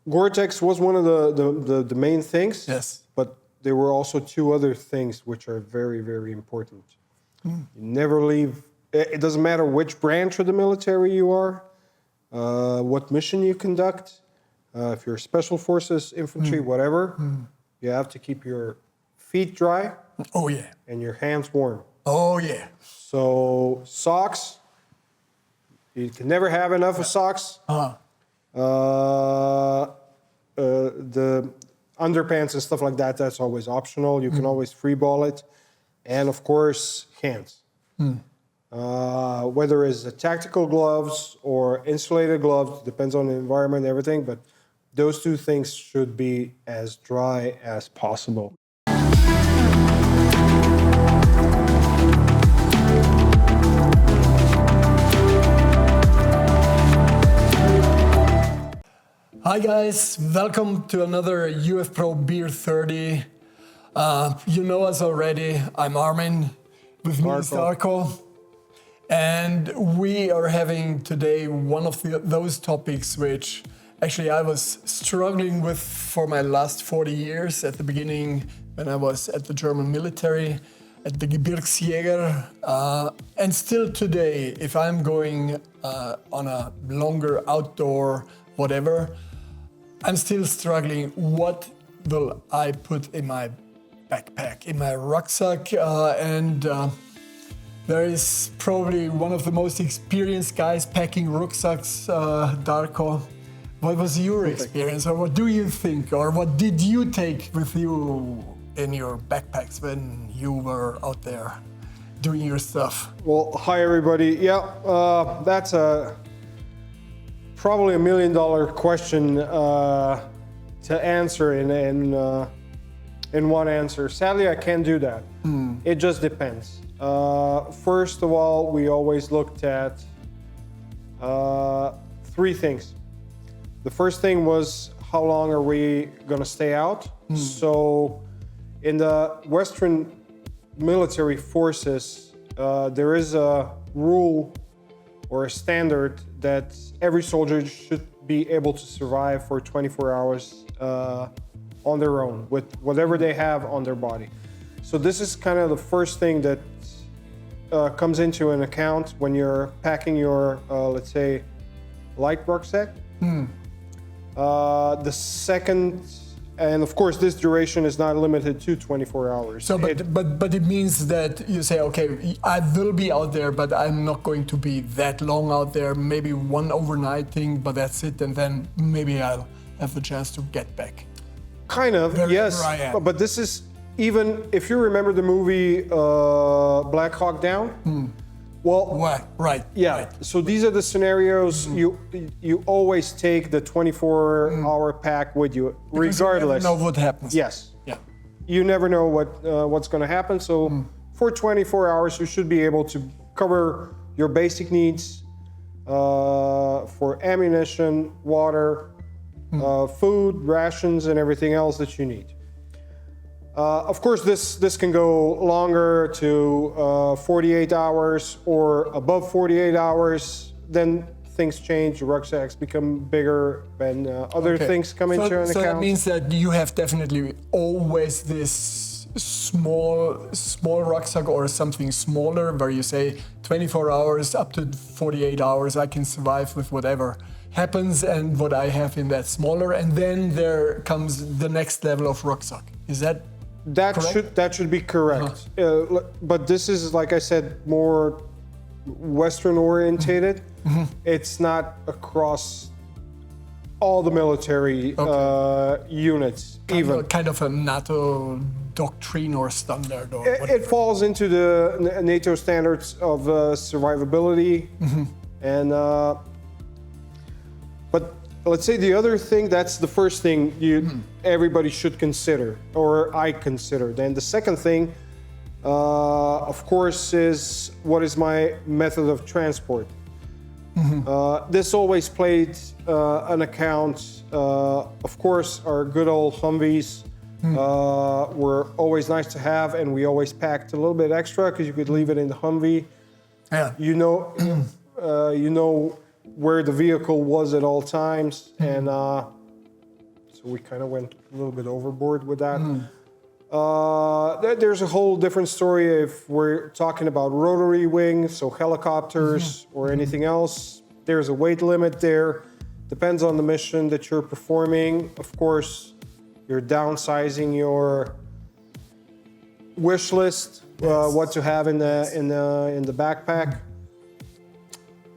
GORE-TEX was one of the main things. Yes. But there were also two other things which are very, very important. You never leave. It doesn't matter which branch of the military you are, what mission you conduct, if you're special forces, infantry, whatever, you have to keep your feet dry. Oh, yeah. And your hands warm. Oh, yeah. So socks, you can never have enough of socks. The underpants and stuff like that, that's always optional. You can always free ball it. And of course, hands. Whether it's the tactical gloves or insulated gloves, depends on the environment and everything, but those two things should be as dry as possible. Hi guys, welcome to another ufprogear 30. You know us already. I'm Armin, with me is Darko. And we are having today one of those topics which actually I was struggling with for my last 40 years. At the beginning, when I was at the German military, at the Gebirgsjäger, and still today, if I'm going on a longer outdoor whatever, I'm still struggling. What will I put in my backpack, in my rucksack? There is probably one of the most experienced guys packing rucksacks, Darko. What was your experience, or what do you think, or what did you take with you in your backpacks when you were out there doing your stuff? Well, hi everybody. Yeah, that's probably $1 million question to answer in one answer. Sadly, I can't do that. It just depends. First of all, we always looked at three things. The first thing was, how long are we going to stay out? So in the Western military forces, there is a rule or a standard that every soldier should be able to survive for 24 hours on their own with whatever they have on their body. So this is kind of the first thing that comes into an account when you're packing your, let's say, light rucksack. The second, and of course this duration is not limited to 24 hours. So, but it means that you say, okay, I will be out there, but I'm not going to be that long out there, maybe one overnight thing, but that's it, and then maybe I'll have the chance to get back. Kind of, yes, but this is, even if you remember the movie Black Hawk Down, well, right. So these are the scenarios you always take the 24-hour pack with you, because regardless. You never know what happens. Yes. Yeah. You never know what's going to happen. So for 24 hours, you should be able to cover your basic needs for ammunition, water, food, rations, and everything else that you need. Of course, this can go longer to 48 hours or above 48 hours. Then things change, the rucksacks become bigger, and other things come into an account. So that means that you have definitely always this small rucksack or something smaller where you say 24 hours up to 48 hours I can survive with whatever happens and what I have in that smaller, and then there comes the next level of rucksack. Is that correct? That should be correct. But this is, like I said, more Western orientated. It's not across all the military units. Kind of a NATO doctrine or standard, or it falls into the NATO standards of survivability, and but let's say the other thing, that's the first thing everybody should consider, or I consider. Then the second thing, of course, is what is my method of transport. This always played an account. Of course, our good old Humvees were always nice to have, and we always packed a little bit extra because you could leave it in the Humvee. Yeah. You know where the vehicle was at all times, and so we kind of went a little bit overboard with that. There's a whole different story if we're talking about rotary wings, so helicopters or anything else. There's a weight limit there. Depends on the mission that you're performing. Of course, you're downsizing your wish list, what to have in the backpack.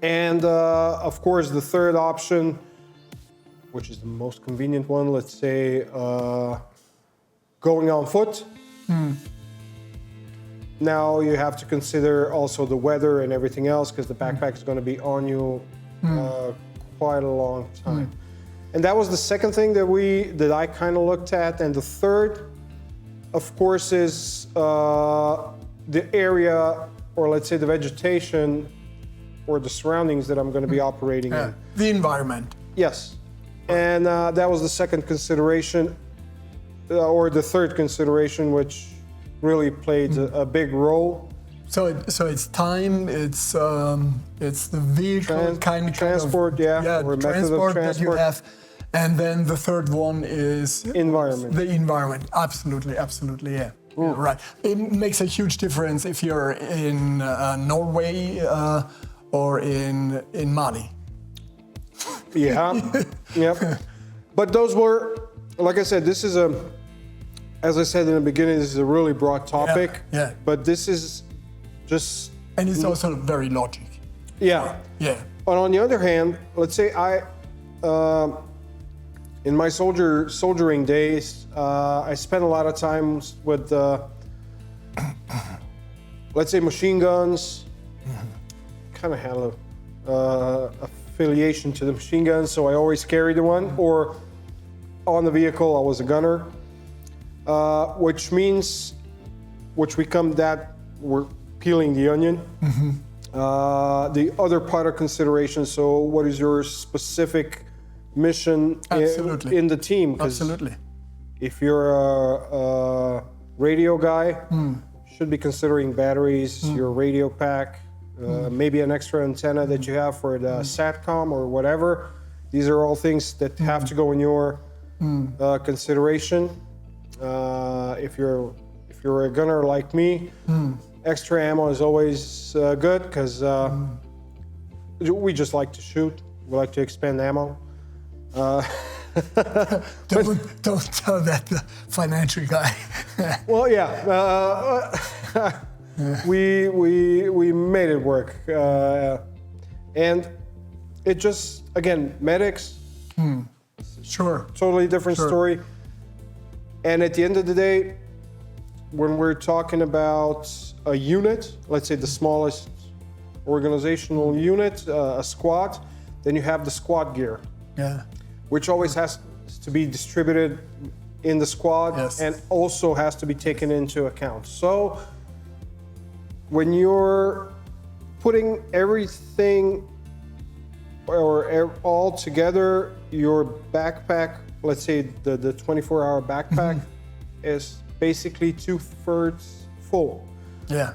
And of course, the third option, which is the most convenient one, let's say going on foot. Now you have to consider also the weather and everything else, because the backpack is going to be on you quite a long time. And that was the second thing that I kind of looked at. And the third, of course, is the area, or let's say the vegetation or the surroundings that I'm going to be operating in. The environment. Yes. And that was the second consideration, or the third consideration, which really played a big role. So it's time, it's the vehicle kind of transport, or method of transport that you transport. have, and then the third one is Environment. The environment, absolutely, yeah. Right. It makes a huge difference if you're in Norway or in Mali. Yeah. Yep. But those were, like I said, this is as I said in the beginning, this is a really broad topic. Yeah. But this is just. And it's also very logic. Yeah. Yeah. But on the other hand, let's say in my soldiering days, I spent a lot of times with, let's say, machine guns. Kind of had a affiliation to the machine guns, so I always carried one. Or on the vehicle, I was a gunner, which means, we're peeling the onion. The other part of consideration, so what is your specific mission in the team? Absolutely. If you're a radio guy, should be considering batteries, your radio pack, maybe an extra antenna that you have for the SATCOM or whatever. These are all things that have to go in your consideration. If you're a gunner like me, extra ammo is always good, because we just like to shoot. We like to expend ammo. Don't tell that the financial guy. Well, yeah, we made it work, and it just, again, medics. Sure. Totally different story. And at the end of the day, when we're talking about a unit, let's say the smallest organizational unit, a squad, then you have the squad gear. Yeah. Which always has to be distributed in the squad, and also has to be taken into account. So when you're putting everything or all together, your backpack, let's say the 24-hour backpack, is basically 2/3 full. Yeah.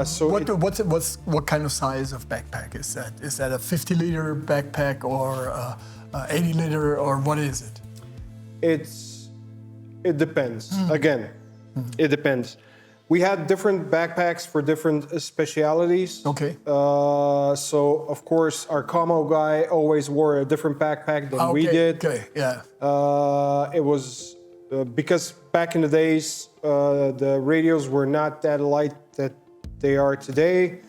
So what kind of size of backpack is that? Is that a 50-liter backpack or 80-liter, or what is it? It depends. Again, it depends. We had different backpacks for different specialities. Okay. So of course, our commo guy always wore a different backpack than we did. Okay. Yeah. It was because back in the days, the radios were not that light that they are today.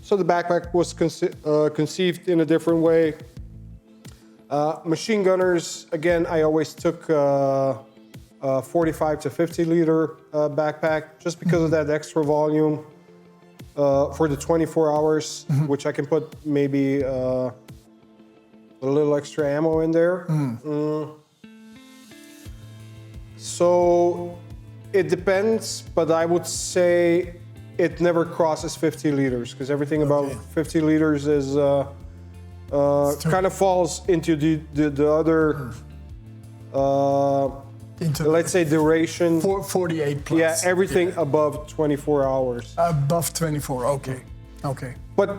So the backpack was conceived in a different way. Machine gunners, again, I always took 45 to 50 liter backpack, just because of that extra volume for the 24 hours, which I can put maybe a little extra ammo in there. So it depends, but I would say it never crosses 50 liters, because everything above 50 liters is kind of falls into the other, let's say, duration. 48 plus. Yeah, everything above 24 hours. Above 24, okay. But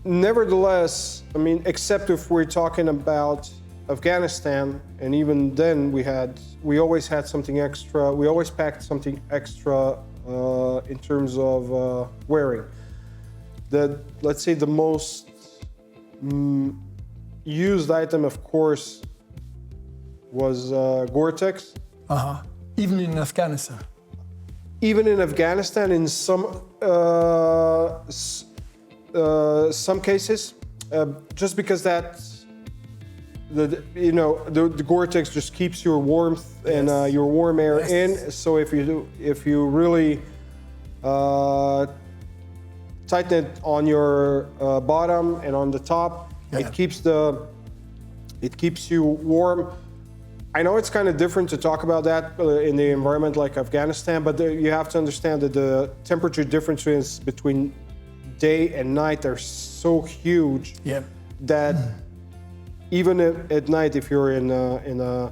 nevertheless, I mean, except if we're talking about Afghanistan, and even then we always had something extra. We always packed something extra in terms of wearing. Let's say the most used item, of course, was GORE-TEX. Even in Afghanistan. Even in Afghanistan, in some cases, just because the GORE-TEX just keeps your warmth and your warm air in. So if you really tighten it on your bottom and on the top, it keeps you warm. I know it's kind of different to talk about that in the environment like Afghanistan, but you have to understand that the temperature differences between day and night are so huge that even at night, if you're in a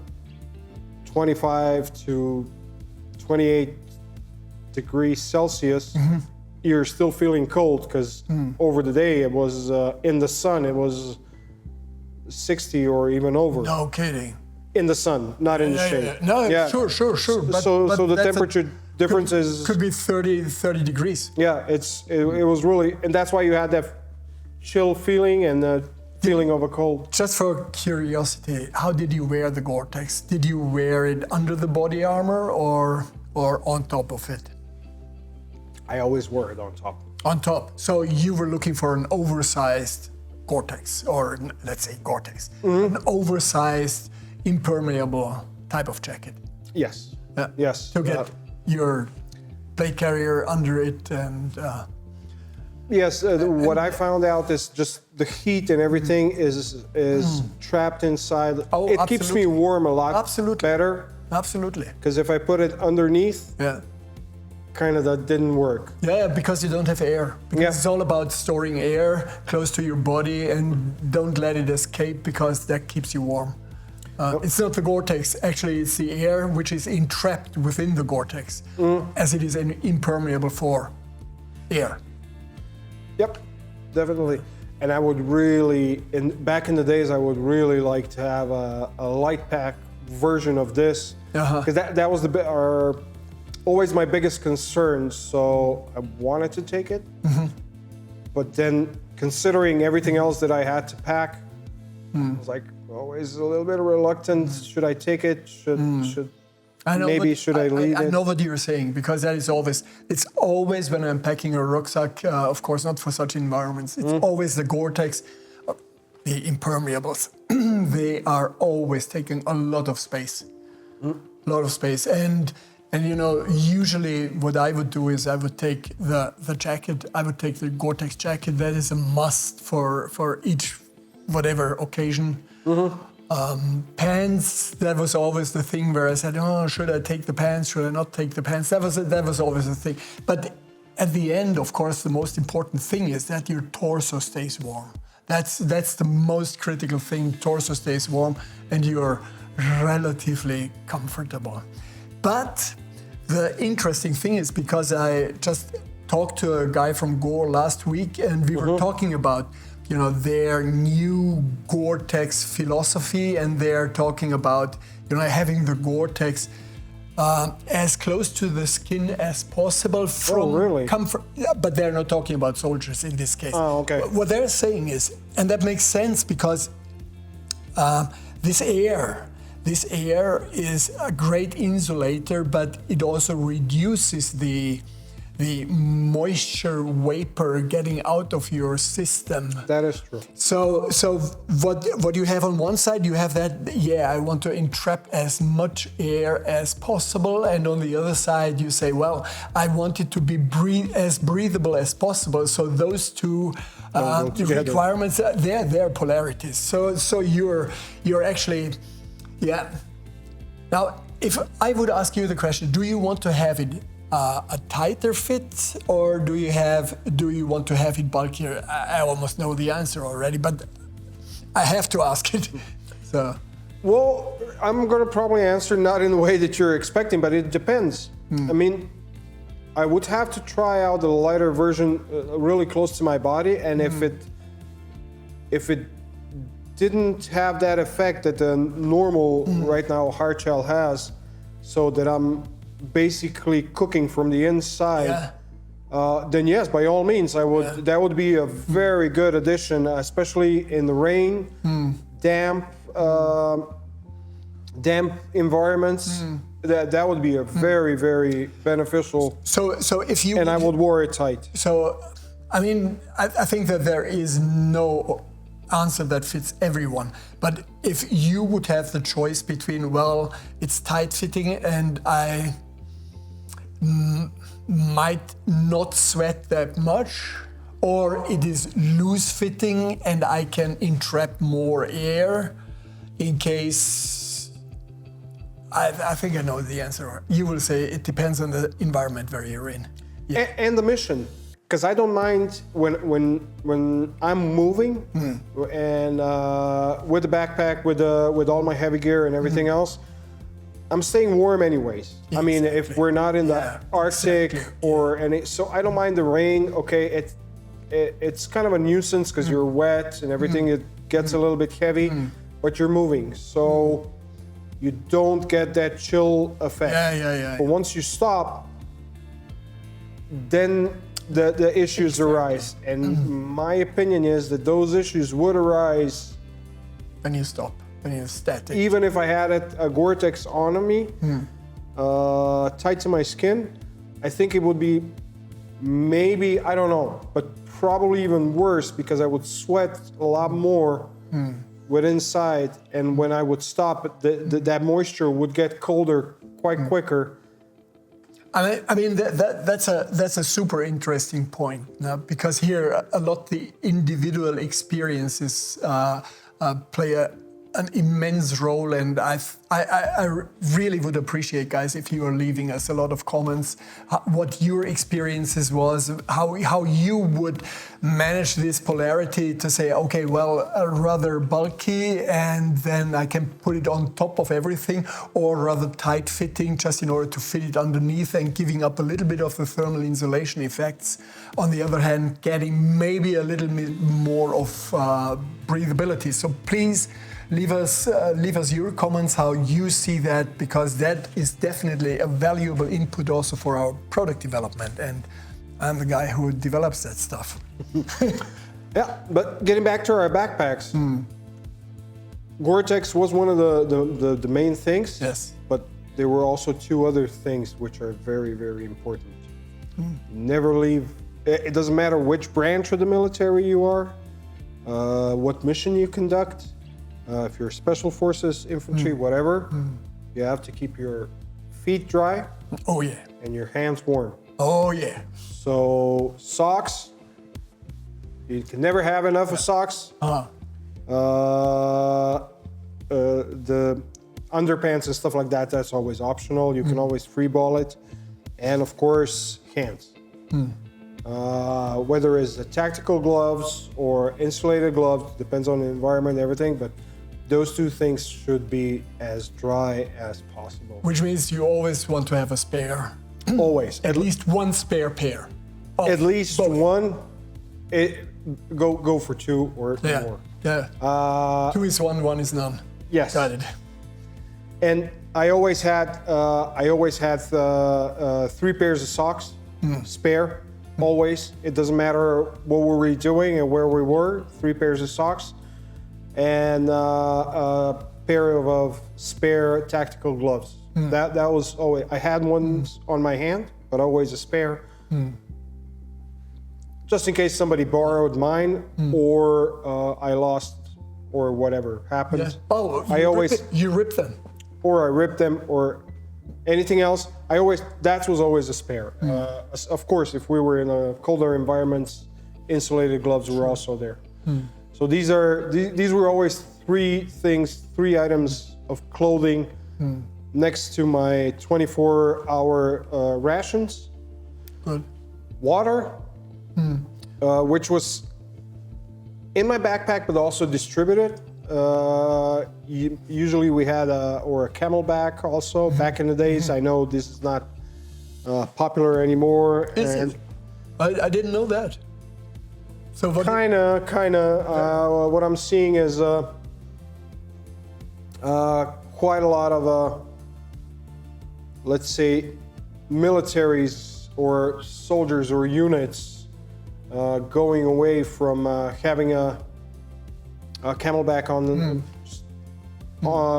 25 to 28 degrees Celsius, you're still feeling cold because over the day it was in the sun, it was 60 or even over. No kidding. In the sun, not in the shade. No, sure. But the temperature difference could be 30 degrees. Yeah, it was really, and that's why you had that chill feeling and the feeling of a cold. Just for curiosity, how did you wear the GORE-TEX? Did you wear it under the body armor or on top of it? I always wore it on top. On top. So you were looking for an oversized GORE-TEX, or let's say GORE-TEX, an oversized, impermeable type of jacket. Yes. Yes. To get your plate carrier under it and. Yes. What I found out is just the heat and everything is trapped inside. Oh, it keeps me warm a lot better. Absolutely. Because if I put it underneath, kind of that didn't work. Yeah, because you don't have air. Because it's all about storing air close to your body and don't let it escape because that keeps you warm. It's not the GORE-TEX, actually it's the air which is entrapped within the GORE-TEX as it is impermeable for air. Yep, definitely. And I would really, back in the days, I would really like to have a light pack version of this. Because that was always my biggest concern. So I wanted to take it. But then considering everything else that I had to pack, I was like always a little bit reluctant. Should I take it? Should I leave it? I know what you're saying, because that is always, it's always when I'm packing a rucksack, of course not for such environments, it's always the GORE-TEX, the impermeables. They are always taking a lot of space. And you know, usually what I would do is I would take the jacket, I would take the GORE-TEX jacket, that is a must for each whatever occasion. Pants, that was always the thing where I said, oh, should I take the pants, should I not take the pants? That was always the thing. But at the end, of course, the most important thing is that your torso stays warm. That's the most critical thing, torso stays warm and you're relatively comfortable. But the interesting thing is, because I just talked to a guy from GORE last week and we were talking about their new GORE-TEX philosophy, and they're talking about, having the GORE-TEX as close to the skin as possible from comfort. Yeah, but they're not talking about soldiers in this case. Oh, okay. What they're saying is, and that makes sense because this air is a great insulator, but it also reduces the moisture vapor getting out of your system. That is true. So what you have on one side, you have that, I want to entrap as much air as possible, and on the other side you say, well, I want it to be as breathable as possible. So those two requirements, they're polarities. So you're actually, Now, if I would ask you the question, do you want to have it a tighter fit, or do you want to have it bulkier? I almost know the answer already, but I have to ask it. So, well, I'm going to probably answer not in the way that you're expecting, but it depends. I mean, I would have to try out the lighter version really close to my body, and if it didn't have that effect that the normal right now hard shell has, so that I'm basically cooking from the inside, then yes, by all means, I would. That would be a very good addition, especially in the rain, damp environments. That would be a very, very beneficial. So if you I would wear it tight. So, I mean, I think that there is no answer that fits everyone. But if you would have the choice between, well, it's tight fitting and I might not sweat that much, or it is loose fitting and I can entrap more air in case, I think I know the answer. You will say it depends on the environment where you're in. Yeah. And the mission. Because I don't mind when I'm moving and with the backpack, with all my heavy gear and everything else, I'm staying warm anyways. I mean, if we're not in the Arctic or any, so I don't mind the rain. Okay, it's kind of a nuisance because you're wet and everything. It gets a little bit heavy, but you're moving, so you don't get that chill effect. But once you stop, then the issues arise, and my opinion is that those issues would arise when you stop, when you're static. Even if I had a GORE-TEX on me, tight to my skin, I think it would be maybe, I don't know, but probably even worse, because I would sweat a lot more with inside, and when I would stop, that moisture would get colder quite quicker. I mean that's a super interesting point, because here a lot the individual experiences play an immense role, and I really would appreciate, guys, if you are leaving us a lot of comments, what your experiences was, how you would manage this polarity to say, okay, well, rather bulky and then I can put it on top of everything, or rather tight fitting just in order to fit it underneath and giving up a little bit of the thermal insulation effects. On the other hand, getting maybe a little bit more of breathability. So please, leave us your comments how you see that, because that is definitely a valuable input also for our product development, and I'm the guy who develops that stuff. Yeah, but getting back to our backpacks, GORE-TEX was one of the main things. Yes. But there were also two other things which are very, very important. Never leave. It doesn't matter which branch of the military you are, what mission you conduct. If you're special forces, infantry, whatever, you have to keep your feet dry. Oh yeah. And your hands warm. Oh yeah. So socks, you can never have enough of socks. The underpants and stuff like that, that's always optional. You can always free ball it. And of course, hands. Whether it's the tactical gloves or insulated gloves, depends on the environment and everything, but those two things should be as dry as possible. Which means you always want to have a spare. Always. At least one spare pair. At least one. Go for two or more. Yeah. Two is one is none. Yes. Got it. And I always had 3 pairs of socks spare. Always. It doesn't matter what we were doing and where we were. 3 pairs of socks. And a pair of spare tactical gloves. That was always, I had ones on my hand, but always a spare. Just in case somebody borrowed mine or I lost or whatever happened. Yeah. Oh, you ripped them. Or I ripped them or anything else. That was always a spare. Of course, if we were in a colder environments, insulated gloves were also there. So these were always 3 items of clothing next to my 24-hour rations. Good. Water, which was in my backpack, but also distributed. Usually we had a camelback also back in the days. I know this is not popular anymore. Is it? I didn't know that. So what kinda. What I'm seeing is quite a lot of, let's say, militaries or soldiers or units going away from having a camelback on the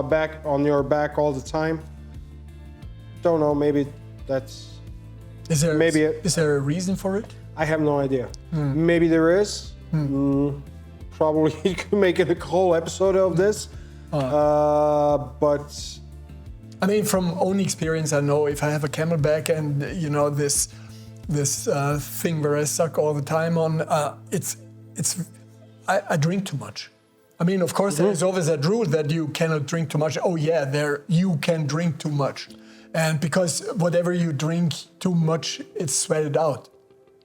back on your back all the time. Don't know. Maybe that's. Is there maybe is there a reason for it? I have no idea. Maybe there is. Probably you could make it a whole episode of this. But I mean, from own experience, I know if I have a camelback and you know this thing where I suck all the time on, I drink too much. I mean, of course, there is always that rule that you cannot drink too much. Oh yeah, you can drink too much, and because whatever you drink too much, it's sweated out.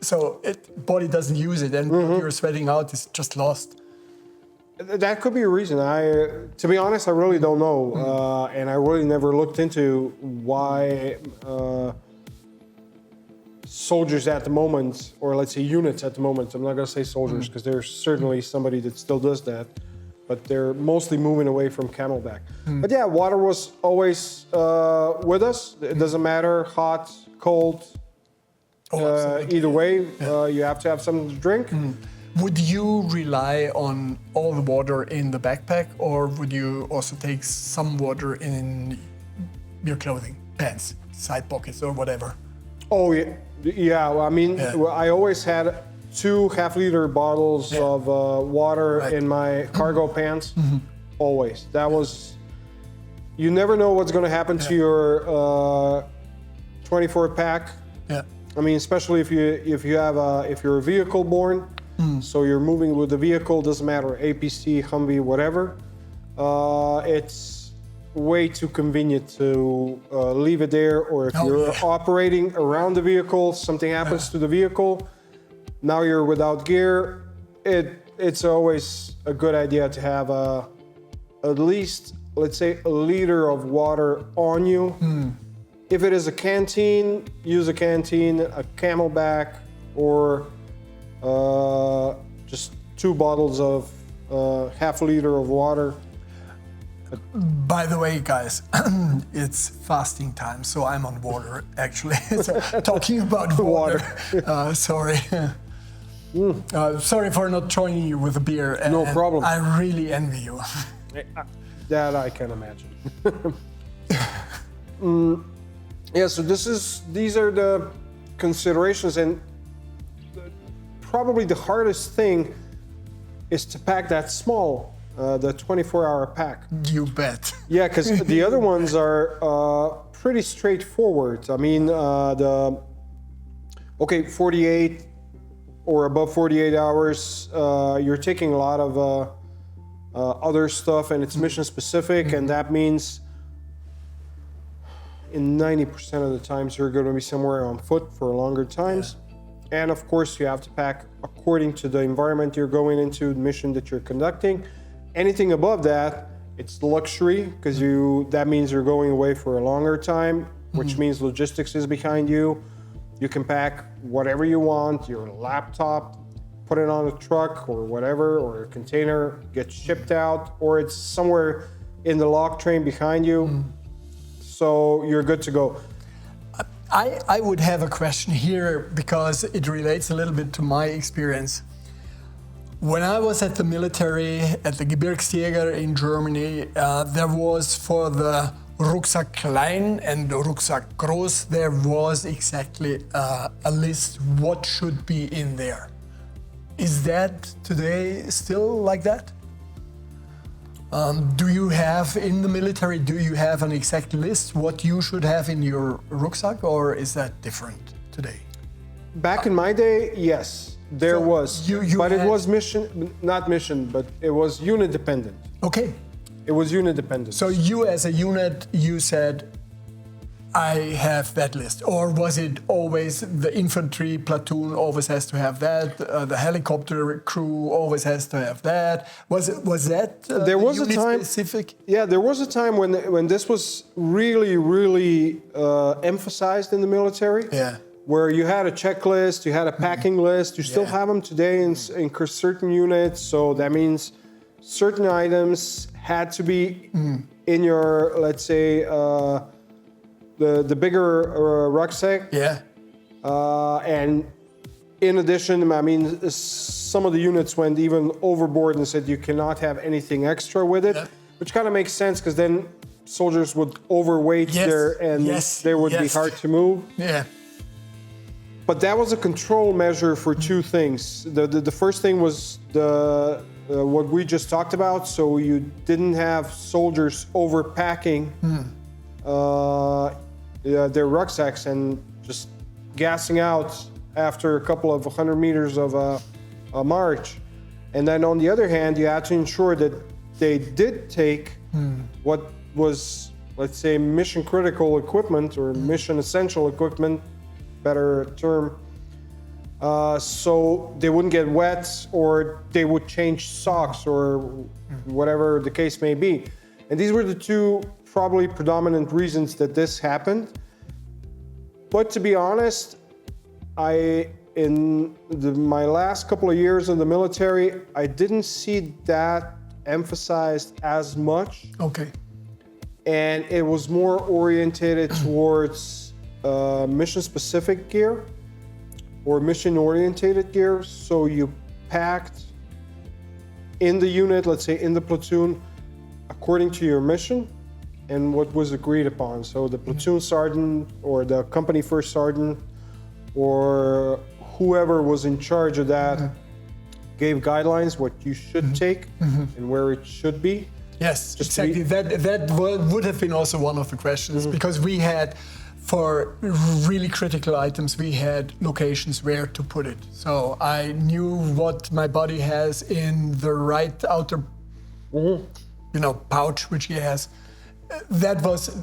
So body doesn't use it, and what you're sweating out is just lost. That could be a reason. To be honest, I really don't know, and I really never looked into why soldiers at the moment, or let's say units at the moment. I'm not going to say soldiers because there's certainly somebody that still does that, but they're mostly moving away from camelback. But yeah, water was always with us. It doesn't matter, hot, cold. Either way, you have to have something to drink. Would you rely on all the water in the backpack, or would you also take some water in your clothing, pants, side pockets, or whatever? Oh yeah. Well, I mean, I always had 2 half-liter bottles of water in my cargo pants. Always. That was. You never know what's going to happen to your 24 pack. Yeah. I mean, especially if you're a vehicle born. So you're moving with the vehicle, doesn't matter, APC, Humvee, whatever. It's way too convenient to leave it there, or if you're operating around the vehicle, something happens to the vehicle, now you're without gear, it's always a good idea to have at least, let's say, a liter of water on you. If it is a canteen, use a canteen, a camelback, or just 2 bottles of half a liter of water. By the way, guys, it's fasting time, so I'm on water, actually. So, talking about water. Sorry. Sorry for not joining you with a beer. No problem. I really envy you. That I can imagine. Yeah, so these are the considerations, and probably the hardest thing is to pack that small, the 24-hour pack. You bet. Yeah, because the other ones are pretty straightforward. I mean, 48 or above 48 hours, you're taking a lot of other stuff, and it's mission specific, and that means in 90% of the times you're going to be somewhere on foot for longer times. And of course, you have to pack according to the environment you're going into, the mission that you're conducting. Anything above that, it's luxury, because that means you're going away for a longer time, which means logistics is behind you. You can pack whatever you want, your laptop, put it on a truck or whatever, or a container, get shipped out, or it's somewhere in the log train behind you. So you're good to go. I would have a question here because it relates a little bit to my experience. When I was at the military, at the Gebirgsjäger in Germany, there was for the Rucksack Klein and the Rucksack Groß, there was exactly a list what should be in there. Is that today still like that? Do you have in the military, do you have an exact list what you should have in your rucksack, or is that different today? Back in my day, yes, there was. But it was not mission, but it was unit dependent. Okay. It was unit dependent. So you as a unit, you said, I have that list, or was it always the infantry platoon always has to have that, the helicopter crew always has to have that? Was that there was a time specific? Yeah, there was a time when this was really emphasized in the military. Yeah. Where you had a checklist, you had a packing list. You still have them today in certain units. So that means certain items had to be in your, let's say, the bigger rucksack. Yeah. And in addition, I mean, some of the units went even overboard and said you cannot have anything extra with it, which kind of makes sense because then soldiers would overweight there and they would be hard to move. Yeah. But that was a control measure for two things. The first thing was what we just talked about, so you didn't have soldiers overpacking their rucksacks and just gassing out after a couple of 100 meters of a march. And then on the other hand, you had to ensure that they did take what was, let's say, mission critical equipment or mission essential equipment, better term, so they wouldn't get wet or they would change socks or whatever the case may be. And these were the two probably predominant reasons that this happened. But to be honest, in my last couple of years in the military, I didn't see that emphasized as much. Okay. And it was more orientated towards mission-specific gear or mission-orientated gear. So you packed in the unit, let's say in the platoon, according to your mission and what was agreed upon. So the platoon sergeant or the company first sergeant or whoever was in charge of that gave guidelines what you should take and where it should be. Yes, exactly. That would have been also one of the questions because we had, for really critical items, we had locations where to put it. So I knew what my body has in the right outer, pouch, which he has. That was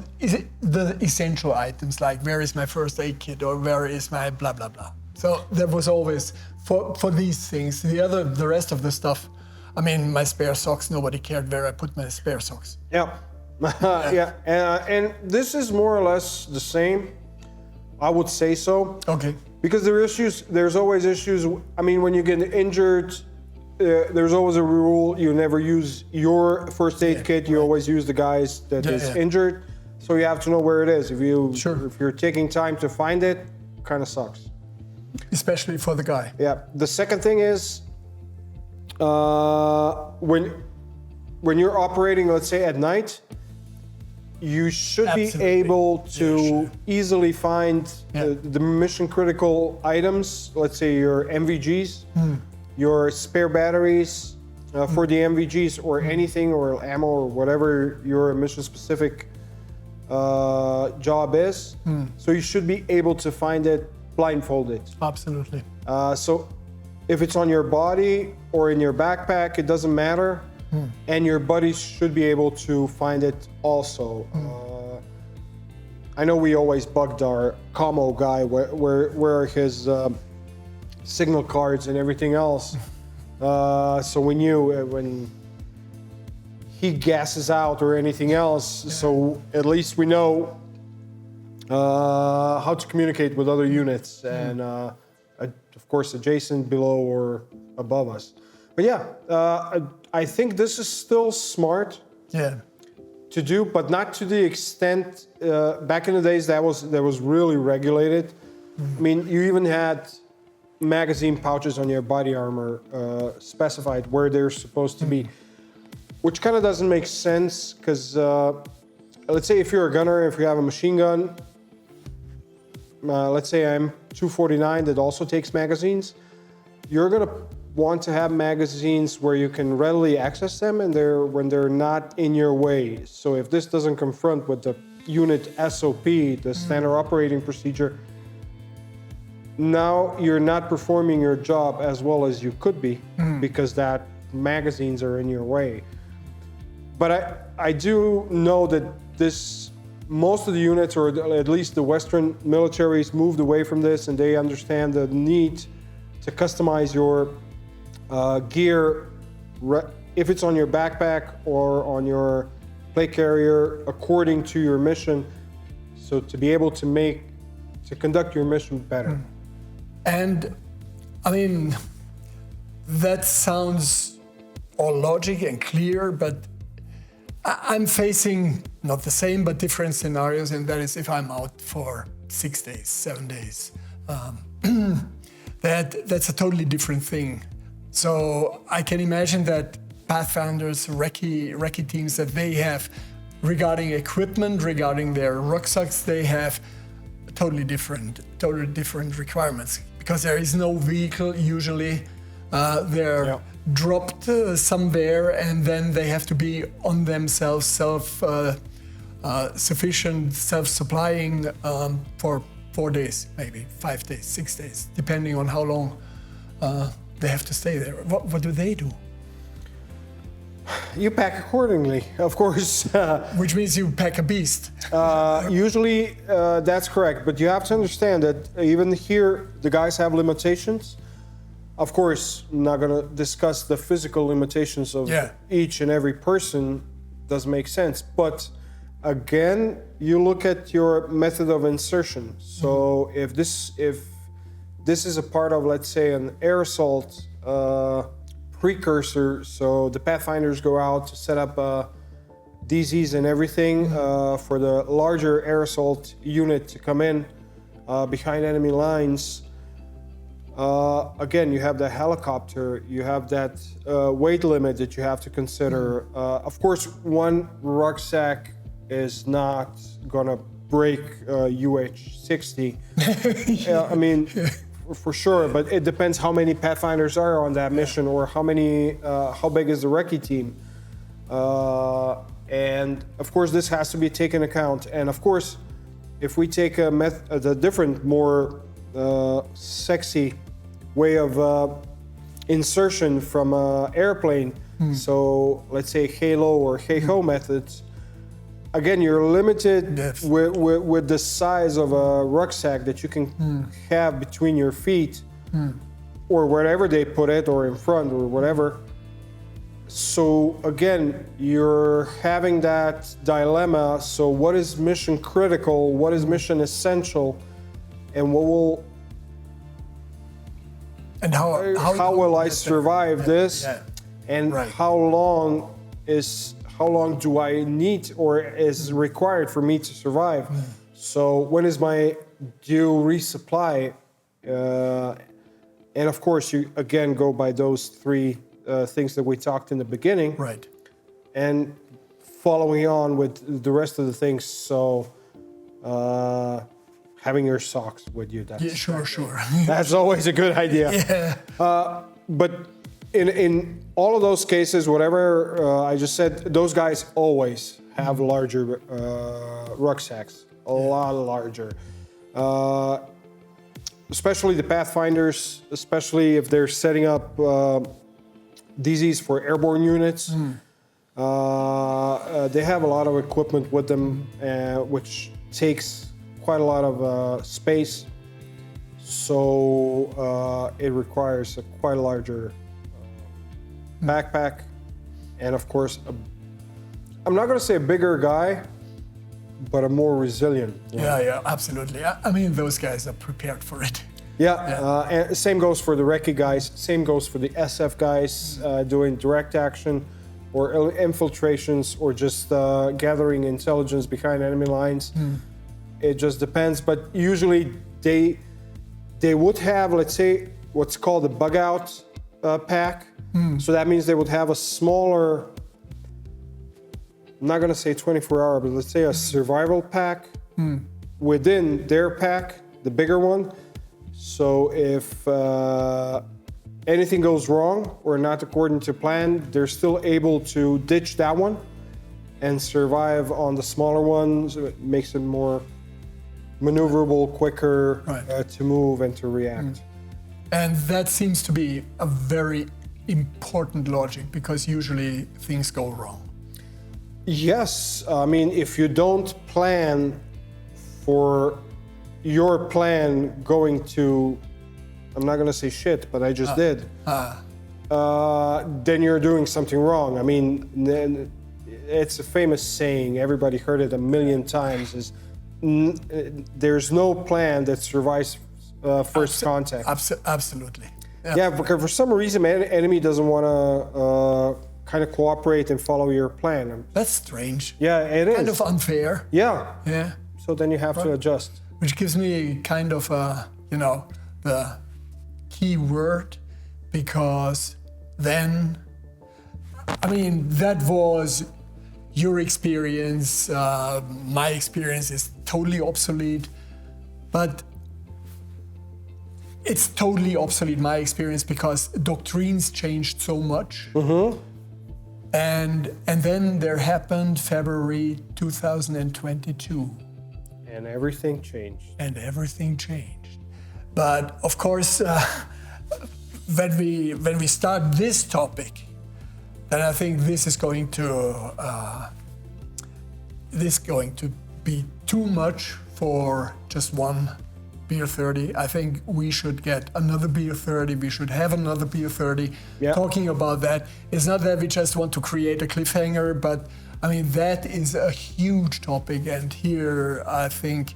the essential items, like where is my first aid kit or where is my blah, blah, blah. So that was always for these things. The rest of the stuff, I mean, my spare socks, nobody cared where I put my spare socks. Yeah. And this is more or less the same. I would say so. Okay. Because there's always issues. I mean, when you get injured, there's always a rule. You never use your first aid kit. You always use the guy's that is injured. So you have to know where it is. If you're taking time to find it, kind of sucks. Especially for the guy. Yeah. The second thing is, when you're operating, let's say at night, you should be able to easily find the mission critical items, let's say your MVGs, your spare batteries for the MVGs or anything or ammo or whatever your mission specific job is. So you should be able to find it blindfolded. Absolutely. So if it's on your body or in your backpack, it doesn't matter. And your buddies should be able to find it also. I know we always bugged our commo guy where his signal cards and everything else. So we knew when he gasses out or anything else, so at least we know how to communicate with other units and of course adjacent, below or above us. But I think this is still smart to do, but not to the extent back in the days that was really regulated. I mean, you even had magazine pouches on your body armor specified where they're supposed to be, which kind of doesn't make sense because let's say if you're a gunner, if you have a machine gun, let's say I'm 249 that also takes magazines, you're gonna want to have magazines where you can readily access them and when they're not in your way. So if this doesn't confront with the unit SOP, the standard operating procedure, now you're not performing your job as well as you could be because that magazines are in your way. But I do know that most of the units, or at least the Western militaries, moved away from this and they understand the need to customize your gear, if it's on your backpack or on your plate carrier, according to your mission, so to be able to conduct your mission better. And I mean, that sounds all logic and clear, but I'm facing not the same, but different scenarios, and that is if I'm out for 6 days, 7 days. That's a totally different thing. So I can imagine that pathfinders, recce teams that they have regarding equipment, regarding their rucksacks, they have totally different requirements because there is no vehicle usually. They're dropped somewhere, and then they have to be on themselves, sufficient, self-supplying for 4 days, maybe 5 days, 6 days, depending on how long they have to stay there. What do they do? You pack accordingly, of course. Which means you pack a beast. Usually, that's correct. But you have to understand that even here, the guys have limitations. Of course, I'm not going to discuss the physical limitations of each and every person. Doesn't make sense. But again, you look at your method of insertion. So if this is a part of, let's say, an air assault precursor, so the pathfinders go out to set up DZs and everything for the larger air assault unit to come in behind enemy lines. Again, you have the helicopter, you have that weight limit that you have to consider. Of course, one rucksack is not gonna break 𝗔𝗯𝘂𝘁 𝗕𝗲𝗿. I mean, for sure, but it depends how many pathfinders are on that mission, or how big is the recce team. And of course, this has to be taken account. And of course, if we take the different, more sexy way of insertion from an airplane, so let's say HALO or HEYHO methods, again, you're limited with the size of a rucksack that you can have between your feet or wherever they put it, or in front or whatever. So again, you're having that dilemma. So what is mission critical? What is mission essential? And what will... And how will I survive this? And how long do I need or is required for me to survive? So when is my due resupply? And of course, you again go by those three things that we talked in the beginning. Right. And following on with the rest of the things. So having your socks with you. That's, sure. That's always a good idea. But in all of those cases, whatever I just said, those guys always have larger rucksacks, a lot larger. Especially the pathfinders, especially if they're setting up DZs for airborne units. They have a lot of equipment with them, which takes quite a lot of space. So it requires quite a larger backpack, and of course, I'm not going to say a bigger guy, but a more resilient one. Yeah, absolutely. I mean, those guys are prepared for it. And same goes for the recce guys, same goes for the SF guys doing direct action or infiltrations, or just gathering intelligence behind enemy lines. It just depends, but usually they would have, let's say, what's called a bug out pack. So that means they would have a smaller, I'm not gonna say 24-hour, but let's say a survival pack within their pack, the bigger one. So if anything goes wrong or not according to plan, they're still able to ditch that one and survive on the smaller one. So it makes it more maneuverable, quicker to move and to react. And that seems to be a very important logic, because usually things go wrong. Yes, I mean, if you don't plan for your plan going to, I'm not gonna say shit, but I just did, then you're doing something wrong. I mean, it's a famous saying, everybody heard it a million times, is there's no plan that survives first contact. Absolutely. Yeah, because for some reason, enemy doesn't want to kind of cooperate and follow your plan. That's strange. Yeah, it is. Kind of unfair. Yeah. Yeah. So then you have to adjust. Which gives me kind of the key word, because then, I mean, that was your experience. My experience is totally obsolete, but it's totally obsolete, my experience, because doctrines changed so much. And then there happened February 2022. And everything changed. And everything changed. But of course, when we start this topic, then I think this is going to be too much for just one beer 30. I think we should get another beer 30. We should have another beer 30. Yeah. Talking about that. It's not that we just want to create a cliffhanger, but I mean, that is a huge topic. And here, I think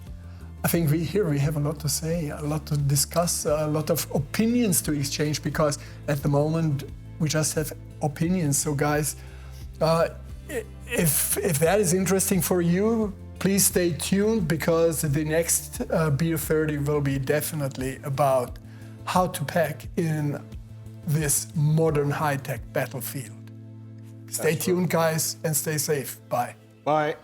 we have a lot to say, a lot to discuss, a lot of opinions to exchange, because at the moment we just have opinions. So guys, if that is interesting for you, please stay tuned, because the next Beer 30 will be definitely about how to pack in this modern high-tech battlefield. Stay tuned, guys, and stay safe. Bye. Bye.